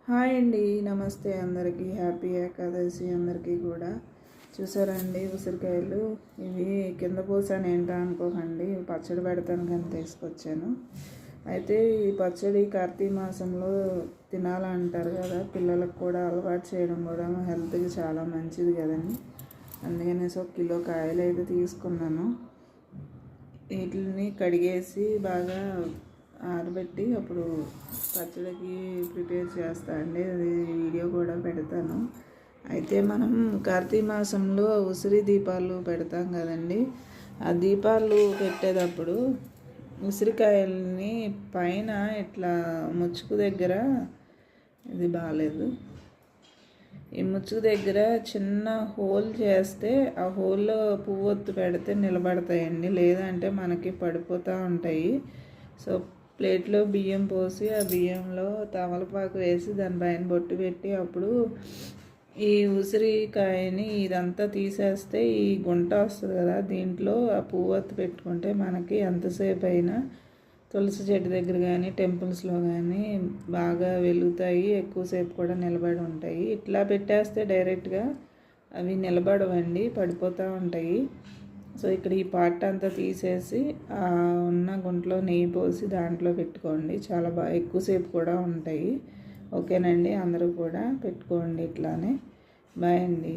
Hi అండి, నమస్తే అందరికీ. హ్యాపీ ఏకాదశి అందరికీ కూడా. చూసారండి ఉసిరికాయలు, ఇవి కింద పోసాను ఏంటా అనుకోకండి, పచ్చడి పెడతాను కానీ తీసుకొచ్చాను. అయితే ఈ పచ్చడి కార్తీక మాసంలో తినాలంటారు కదా, పిల్లలకు కూడా అలవాటు చేయడం కూడా హెల్త్కి చాలా మంచిది కదండి. అందుకనేసి 1 కిలో కాయలు అయితే తీసుకున్నాను. వీటిని కడిగేసి బాగా ఆరబెట్టి అప్పుడు పచ్చడికి ప్రిపేర్ చేస్తా అండి. అది వీడియో కూడా పెడతాను. అయితే మనం కార్తీక మాసంలో ఉసిరి దీపాలు పెడతాం కదండి. ఆ దీపాలు పెట్టేటప్పుడు ఉసిరికాయలని పైన ఇట్లా ముచ్చుకు దగ్గర, ఇది బాగాలేదు, ఈ ముచ్చుకు దగ్గర చిన్న హోల్ చేస్తే ఆ హోల్లో పువ్వొత్తు పెడితే నిలబడతాయండి, లేదంటే మనకి పడిపోతూ ఉంటాయి. సో ప్లేట్లో బియ్యం పోసి ఆ బియ్యంలో తమలపాకు వేసి దానిపైన బొట్టు పెట్టి అప్పుడు ఈ ఉసిరికాయని ఇదంతా తీసేస్తే ఈ గుంట వస్తుంది కదా, దీంట్లో ఆ పువ్వొత్తు పెట్టుకుంటే మనకి ఎంతసేపు అయినా తులసి చెట్టు దగ్గర కానీ టెంపుల్స్లో కానీ బాగా వెలుగుతాయి, ఎక్కువసేపు కూడా నిలబడి ఉంటాయి. ఇట్లా పెట్టేస్తే డైరెక్ట్గా అవి నిలబడవండి, పడిపోతూ ఉంటాయి. సో ఇక్కడ ఈ పార్ట్ అంతా తీసేసి ఉన్న గుంటలో నెయ్యి పోసి దాంట్లో పెట్టుకోండి, చాలా బాగా ఎక్కువసేపు కూడా ఉంటాయి. ఓకేనండి, అందరూ కూడా పెట్టుకోండి ఇట్లానే. బాయ్ అండి.